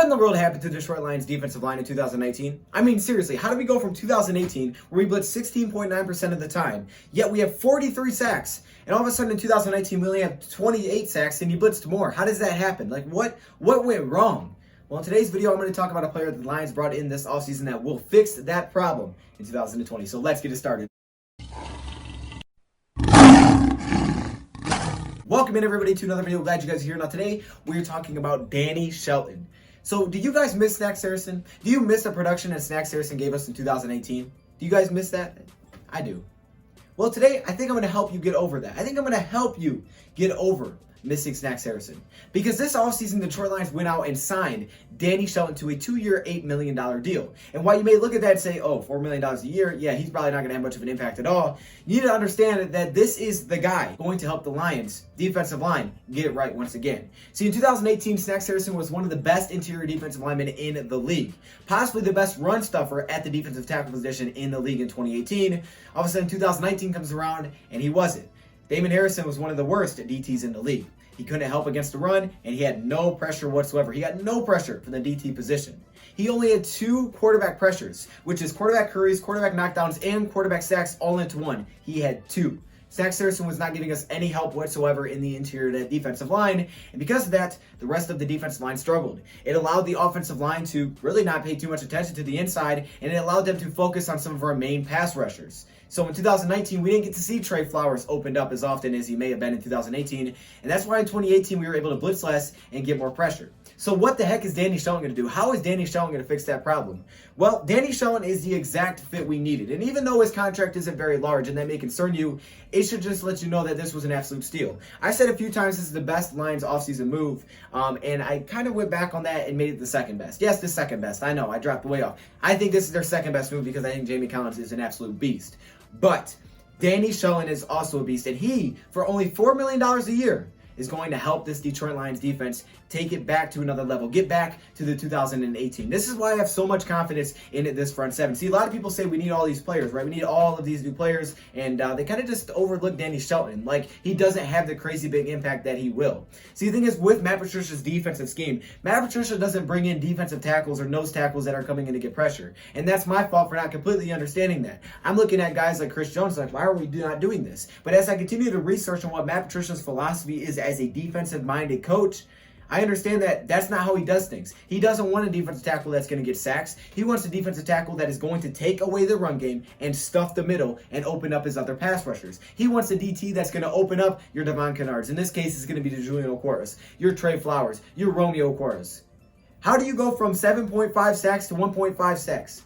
in the world happened to Detroit Lions defensive line in 2019? I mean, seriously, how did we go from 2018, where we blitzed 16.9% of the time, yet we have 43 sacks, and all of a sudden in 2019 we only have 28 sacks and you blitzed more? How does that happen? Like, what went wrong? Well, in today's video, I'm going to talk about a player that the Lions brought in this offseason that will fix that problem in 2020. So let's get it started. Welcome in, everybody, to another video. Glad you guys are here. Now today, we're talking about Danny Shelton. So do you guys miss Snacks Harrison? Do you miss the production that Snacks Harrison gave us in 2018? Do you guys miss that? I do. Well, today, I think I'm going to help you get over that. I think I'm going to help you get over missing Snacks Harrison. Because this offseason, the Detroit Lions went out and signed Danny Shelton to a 2-year, $8 million deal. And while you may look at that and say, oh, $4 million a year, yeah, he's probably not going to have much of an impact at all, you need to understand that this is the guy going to help the Lions defensive line get it right once again. See, in 2018, Snacks Harrison was one of the best interior defensive linemen in the league. Possibly the best run stuffer at the defensive tackle position in the league in 2018. All of a sudden, 2019 comes around, and he wasn't. Damon Harrison was one of the worst DTs in the league. He couldn't help against the run, and he had no pressure whatsoever. He got no pressure from the DT position. He only had 2 quarterback pressures, which is quarterback hurries, quarterback knockdowns, and quarterback sacks all into one. He had 2. Snacks Harrison was not giving us any help whatsoever in the interior of that defensive line, and because of that, the rest of the defensive line struggled. It allowed the offensive line to really not pay too much attention to the inside, and it allowed them to focus on some of our main pass rushers. So in 2019, we didn't get to see Trey Flowers opened up as often as he may have been in 2018, and that's why in 2018 we were able to blitz less and get more pressure. So what the heck is Danny Shelton going to do? How is Danny Shelton going to fix that problem? Well, Danny Shelton is the exact fit we needed, and even though his contract isn't very large and that may concern you, it should just let you know that this was an absolute steal. I said a few times this is the best Lions offseason move, and I kind of went back on that and made it the second best. Yes, the second best. I know, I dropped way off. I think this is their second best move because I think Jamie Collins is an absolute beast. But Danny Shelton is also a beast, and he, for only $4 million a year, is going to help this Detroit Lions defense take it back to another level, get back to the 2018. This is why I have so much confidence in this front seven. See, a lot of people say we need all these players, right? We need all of these new players, and they kind of just overlook Danny Shelton. Like, he doesn't have the crazy big impact that he will. See, the thing is, with Matt Patricia's defensive scheme, Matt Patricia doesn't bring in defensive tackles or nose tackles that are coming in to get pressure, and that's my fault for not completely understanding that. I'm looking at guys like Chris Jones, like, why are we not doing this? But as I continue to research on what Matt Patricia's philosophy is as a defensive-minded coach, I understand that that's not how he does things. He doesn't want a defensive tackle that's going to get sacks. He wants a defensive tackle that is going to take away the run game and stuff the middle and open up his other pass rushers. He wants a DT that's going to open up your Devon Kennards. In this case, it's going to be the Julian Okoras, your Trey Flowers, your Romeo Okoras. How do you go from 7.5 sacks to 1.5 sacks?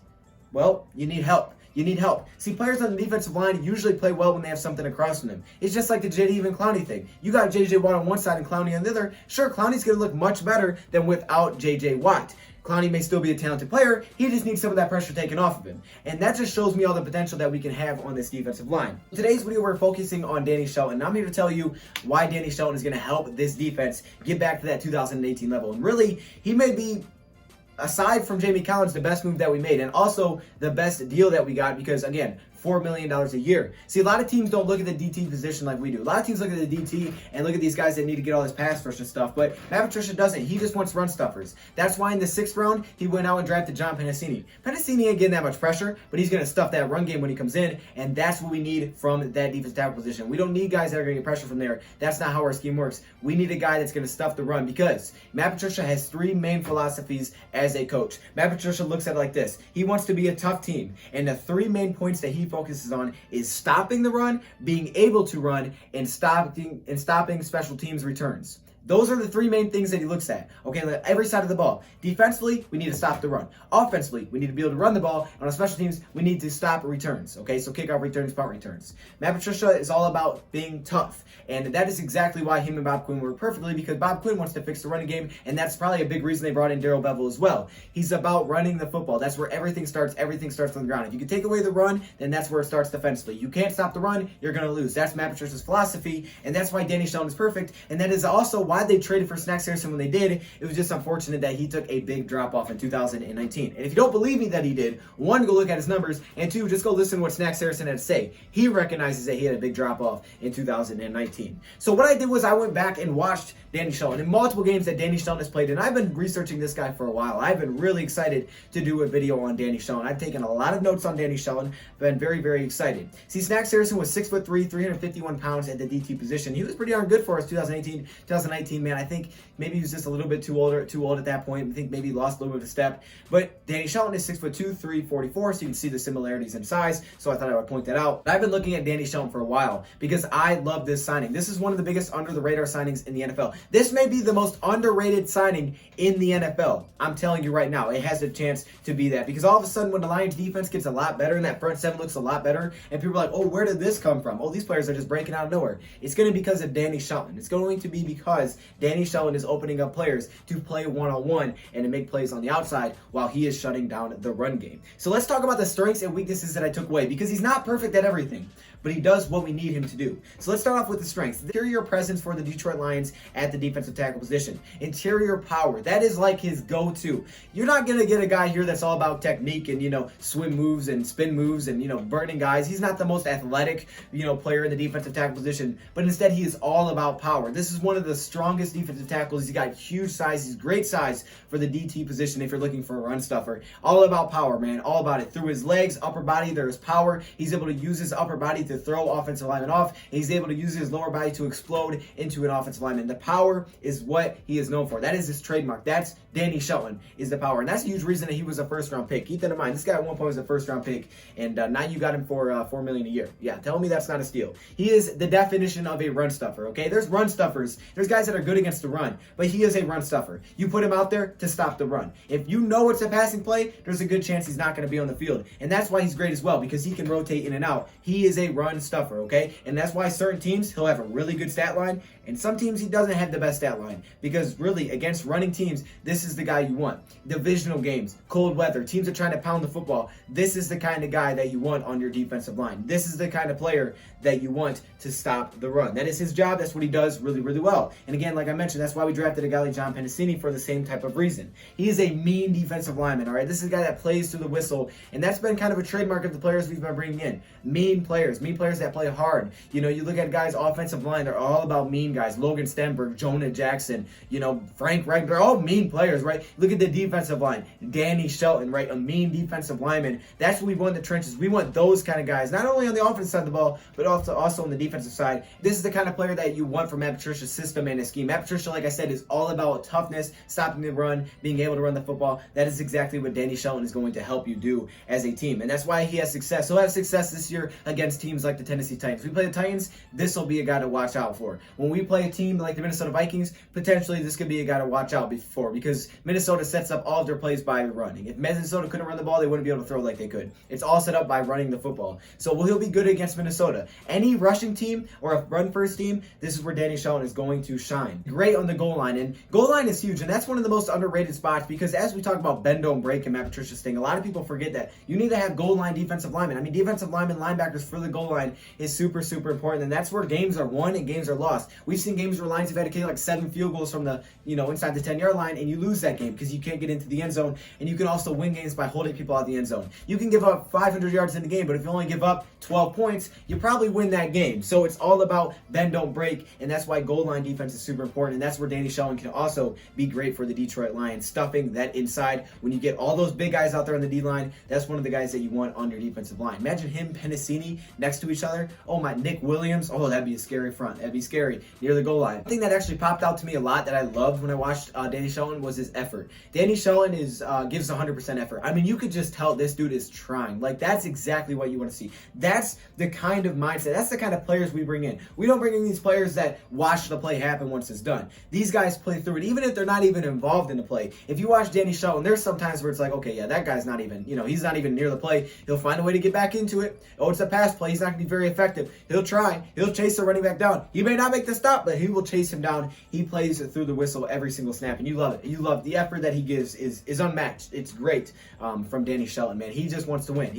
Well, you need help. You need help. See, players on the defensive line usually play well when they have something across from them. It's just like the JD and Clowney thing. You got JJ Watt on one side and Clowney on the other. Sure, Clowney's going to look much better than without JJ Watt. Clowney may still be a talented player. He just needs some of that pressure taken off of him. And that just shows me all the potential that we can have on this defensive line. In today's video, we're focusing on Danny Shelton. I'm here to tell you why Danny Shelton is going to help this defense get back to that 2018 level. And really, he may be, aside from Jamie Collins, the best move that we made, and also the best deal that we got because, again, $4 million a year. See, a lot of teams don't look at the DT position like we do. A lot of teams look at the DT and look at these guys that need to get all this pass rush and stuff, but Matt Patricia doesn't. He just wants run stuffers. That's why in the 6th round, he went out and drafted John Penasini. Penasini ain't getting that much pressure, but he's going to stuff that run game when he comes in, and that's what we need from that defensive tackle position. We don't need guys that are going to get pressure from there. That's not how our scheme works. We need a guy that's going to stuff the run because Matt Patricia has 3 main philosophies as a coach. Matt Patricia looks at it like this. He wants to be a tough team, and the 3 main points that he focuses on is stopping the run, being able to run, and stopping special teams returns. Those are the 3 main things that he looks at. Okay, like every side of the ball. Defensively, we need to stop the run. Offensively, we need to be able to run the ball. And on special teams, we need to stop returns. Okay, so kickoff returns, punt returns. Matt Patricia is all about being tough. And that is exactly why him and Bob Quinn work perfectly, because Bob Quinn wants to fix the running game, and that's probably a big reason they brought in Darrell Bevell as well. He's about running the football. That's where everything starts. Everything starts on the ground. If you can take away the run, then that's where it starts defensively. You can't stop the run, you're going to lose. That's Matt Patricia's philosophy, and that's why Danny Shelton is perfect, and that is also why they traded for Snacks Harrison when they did. It was just unfortunate that he took a big drop off in 2019. And if you don't believe me that he did, one, go look at his numbers, and two, just go listen to what Snacks Harrison had to say. He recognizes that he had a big drop off in 2019. So what I did was I went back and watched Danny Shelton in multiple games that Danny Shelton has played, and I've been researching this guy for a while. I've been really excited to do a video on Danny Shelton. I've taken a lot of notes on Danny Shelton, been very, very excited. See, Snacks Harrison was 6'3", 351 pounds at the DT position. He was pretty darn good for us 2019, man. I think maybe he was just a little bit too old at that point. I think maybe he lost a little bit of step. But Danny Shelton is 6'2", 344, so you can see the similarities in size. So I thought I would point that out. But I've been looking at Danny Shelton for a while because I love this signing. This is one of the biggest under the radar signings in the NFL. This may be the most underrated signing in the NFL. I'm telling you right now, it has a chance to be that, because all of a sudden when the Lions defense gets a lot better and that front seven looks a lot better and people are like, oh, where did this come from? Oh, these players are just breaking out of nowhere. It's going to be because of Danny Shelton. It's going to be because Danny Shelton is opening up players to play one-on-one and to make plays on the outside while he is shutting down the run game. So let's talk about the strengths and weaknesses that I took away, because he's not perfect at everything, but he does what we need him to do. So let's start off with the strengths. Interior presence for the Detroit Lions at the defensive tackle position. Interior power. That is like his go-to. You're not going to get a guy here that's all about technique and, swim moves and spin moves and, burning guys. He's not the most athletic, player in the defensive tackle position, but instead he is all about power. This is one of the strongest defensive tackles. He's got huge size. He's great size for the DT position if you're looking for a run stuffer. All about power, man. All about it. Through his legs, upper body, there is power. He's able to use his upper body to throw offensive linemen off. He's able to use his lower body to explode into an offensive lineman. The power is what he is known for. That is his trademark. That's Danny Shelton, is the power. And that's a huge reason that he was a first-round pick. Keep that in mind. This guy at one point was a first-round pick, and now you got him for $4 million a year. Yeah, tell me that's not a steal. He is the definition of a run stuffer, okay? There's run stuffers. There's guys that are good against the run, but he is a run stuffer. You put him out there to stop the run. If you know it's a passing play, there's a good chance he's not going to be on the field. And that's why he's great as well, because he can rotate in and out. He is a run stuffer, okay? And that's why certain teams, he'll have a really good stat line, and some teams he doesn't have the best stat line, because really against running teams, this is the guy you want. Divisional games, cold weather, teams are trying to pound the football. This is the kind of guy that you want on your defensive line. This is the kind of player that you want to stop the run. That is his job. That's what he does really, really well. And again, like I mentioned, that's why we drafted a guy like John Pennicini for the same type of reason. He is a mean defensive lineman, all right? This is a guy that plays through the whistle, and that's been kind of a trademark of the players we've been bringing in. Mean players that play hard. You look at guys' offensive line, they're all about mean guys. Logan Stenberg, Jonah Jackson, Frank Reich, they're all mean players, right? Look at the defensive line. Danny Shelton, right? A mean defensive lineman. That's what we want in the trenches. We want those kind of guys, not only on the offensive side of the ball, but also on the defensive side. This is the kind of player that you want from Matt Patricia's system and his scheme. Matt Patricia, like I said, is all about toughness, stopping the run, being able to run the football. That is exactly what Danny Shelton is going to help you do as a team. And that's why he has success. He'll have success this year against teams like the Tennessee Titans. We play the Titans, this will be a guy to watch out for. When we play a team like the Minnesota Vikings, potentially this could be a guy to watch out for, because Minnesota sets up all of their plays by running. If Minnesota couldn't run the ball, they wouldn't be able to throw like they could. It's all set up by running the football. So he'll be good against Minnesota. Any rushing team or a run-first team, this is where Danny Shelton is going to shine. Great on the goal line, and goal line is huge, and that's one of the most underrated spots, because as we talk about bend, don't break and Matt Patricia's thing, a lot of people forget that you need to have goal line defensive linemen. I mean, defensive linemen, linebackers for the goal line is super, super important, and that's where games are won and games are lost. We've seen games where Lions have had to kick like 7 field goals from the, inside the 10-yard line, and you lose that game because you can't get into the end zone, and you can also win games by holding people out of the end zone. You can give up 500 yards in the game, but if you only give up 12 points, you probably win that game. So it's all about bend, don't break, and that's why goal line defense is super important, and that's where Danny Shelton can also be great for the Detroit Lions, stuffing that inside. When you get all those big guys out there on the D-line, that's one of the guys that you want on your defensive line. Imagine him, Pennicini, next to each other. Oh my, Nick Williams. Oh, that'd be a scary front. That'd be scary near the goal line. One thing that actually popped out to me a lot that I loved when I watched Danny Shelton was his effort. Danny Shelton gives 100% effort. I mean, you could just tell this dude is trying. Like, that's exactly what you want to see. That's the kind of mindset. That's the kind of players we bring in. We don't bring in these players that watch the play happen once it's done. These guys play through it, even if they're not even involved in the play. If you watch Danny Shelton, there's sometimes where it's like, okay, yeah, that guy's not even, he's not even near the play. He'll find a way to get back into it. Oh, it's a pass play. He's not going to be very effective. He'll try. He'll chase the running back down. He may not make the stop, stop, but he will chase him down. He plays through the whistle every single snap, and you love it. You love the effort that he gives is unmatched. It's great from Danny Shelton, man. He just wants to win.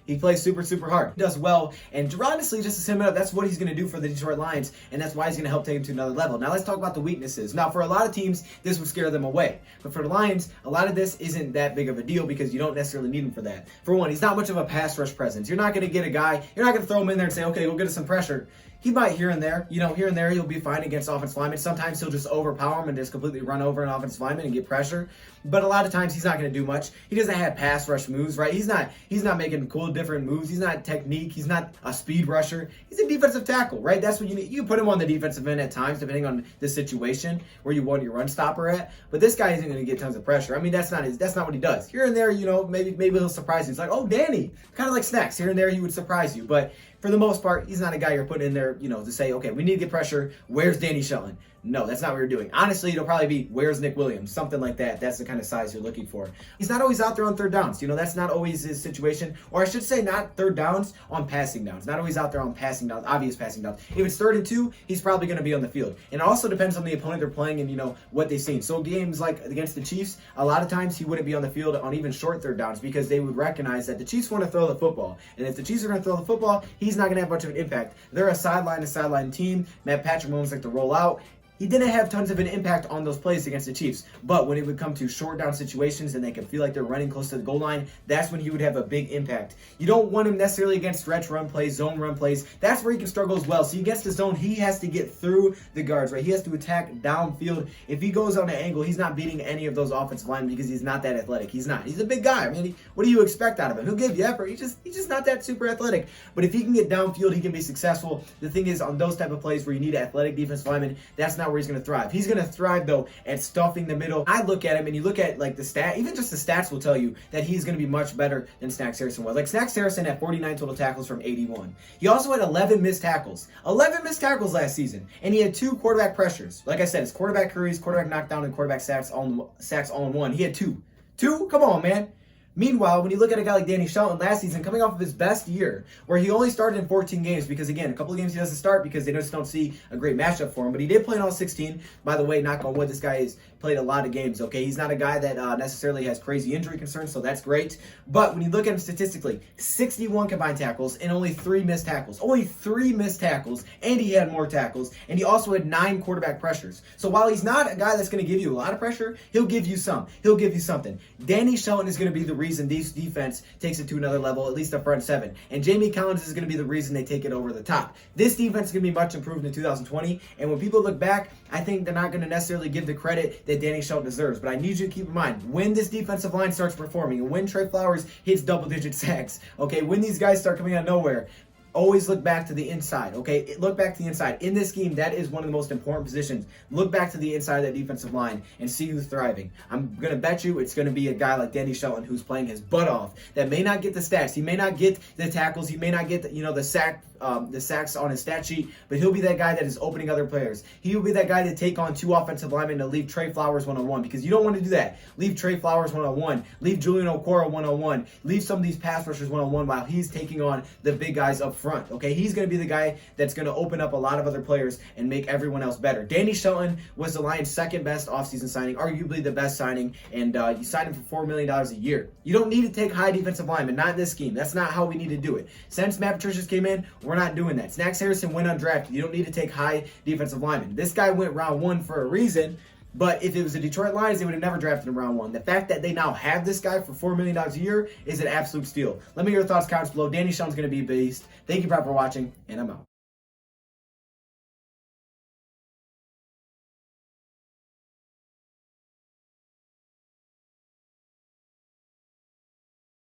He plays super, super hard. He does well, and honestly, just to sum it up, that's what he's going to do for the Detroit Lions, and that's why he's going to help take him to another level. Now, let's talk about the weaknesses. Now, for a lot of teams, this would scare them away, but for the Lions, a lot of this isn't that big of a deal because you don't necessarily need him for that. For one, he's not much of a pass rush presence. You're not going to get a guy, you're not going to throw him in there and say, okay, go get us some pressure. He might here and there, here and there he'll be fine against offensive linemen. Sometimes he'll just overpower him and just completely run over an offensive lineman and get pressure. But a lot of times he's not going to do much. He doesn't have pass rush moves, right? He's not making cool different moves. He's not technique. He's not a speed rusher. He's a defensive tackle, right? That's what you need. You can put him on the defensive end at times, depending on the situation where you want your run stopper at. But this guy isn't going to get tons of pressure. I mean, that's not what he does. Here and there, maybe he'll surprise you. It's like, oh, Danny, kind of like Snacks. Here and there, he would surprise you, but for the most part, he's not a guy you're putting in there, to say, okay, we need to get pressure. Where's Danny Shelton? No, that's not what you're doing. Honestly, it'll probably be, where's Nick Williams? Something like that. That's the kind of size you're looking for. He's not always out there on third downs. That's not always his situation. Or I should say not third downs, on passing downs. Not always out there on passing downs, obvious passing downs. If it's 3rd and 2, he's probably going to be on the field. And it also depends on the opponent they're playing and, what they've seen. So games like against the Chiefs, a lot of times he wouldn't be on the field on even short third downs because they would recognize that the Chiefs want to throw the football. And if the Chiefs are going to throw the football, he's not going to have much of an impact. They're a sideline-to-sideline team. Matt Patrick Mahomes like to roll out. He didn't have tons of an impact on those plays against the Chiefs, but when it would come to short down situations and they can feel like they're running close to the goal line, that's when he would have a big impact. You don't want him necessarily against stretch run plays, zone run plays. That's where he can struggle as well. So against the zone, he has to get through the guards, right? He has to attack downfield. If he goes on an angle, he's not beating any of those offensive linemen because he's not that athletic. He's not. He's a big guy. I mean, what do you expect out of him? He'll give you effort. He's just not that super athletic. But if he can get downfield, he can be successful. The thing is, on those type of plays where you need an athletic defensive lineman, that's not where he's going to thrive. He's going to thrive though at stuffing the middle. I look at him and you look at like the stat, even just the stats will tell you that he's going to be much better than Snacks Harrison was. Like Snacks Harrison had 49 total tackles from 81. He also had 11 missed tackles. 11 missed tackles last season. And he had 2 quarterback pressures. Like I said, it's quarterback hurries, quarterback knockdown, and quarterback sacks all in one. He had 2. 2? Come on, man. Meanwhile, when you look at a guy like Danny Shelton last season, coming off of his best year, where he only started in 14 games, because again, a couple of games he doesn't start because they just don't see a great matchup for him, but he did play in all 16. By the way, knock on wood, this guy has played a lot of games, okay? He's not a guy that necessarily has crazy injury concerns, so that's great. But when you look at him statistically, 61 combined tackles and only 3 missed tackles. Only 3 missed tackles, and he had more tackles, and he also had 9 quarterback pressures. So while he's not a guy that's going to give you a lot of pressure, he'll give you some. He'll give you something. Danny Shelton is going to be the reason this defense takes it to another level, at least the front 7. And Jamie Collins is going to be the reason they take it over the top. This defense is going to be much improved in 2020, and when people look back, I think they're not going to necessarily give the credit that Danny Shelton deserves. But I need you to keep in mind, when this defensive line starts performing, and when Trey Flowers hits double-digit sacks, okay, when these guys start coming out of nowhere, always look back to the inside, okay? Look back to the inside. In this scheme, that is one of the most important positions. Look back to the inside of that defensive line and see who's thriving. I'm going to bet you it's going to be a guy like Danny Shelton who's playing his butt off, that may not get the stats. He may not get the tackles. He may not get the sacks on his stat sheet, but he'll be that guy that is opening other players. He will be that guy to take on 2 offensive linemen to leave Trey Flowers one-on-one, because you don't want to do that. Leave Trey Flowers one-on-one. Leave Julian Okoro one-on-one. Leave some of these pass rushers one-on-one while he's taking on the big guys up front, okay? He's going to be the guy that's going to open up a lot of other players and make everyone else better. Danny Shelton was the Lions' second best offseason signing, arguably the best signing, and you signed him for $4 million a year. You don't need to take high defensive linemen, not in this scheme. That's not how we need to do it. Since Matt Patricia came in, we're not doing that. Snacks Harrison went undrafted. You don't need to take high defensive linemen. This guy went round 1 for a reason, but if it was the Detroit Lions, they would have never drafted him round 1. The fact that they now have this guy for $4 million a year is an absolute steal. Let me hear your thoughts, comments below. Danny Shelton's going to be a beast. Thank you, Brad, for watching, and I'm out.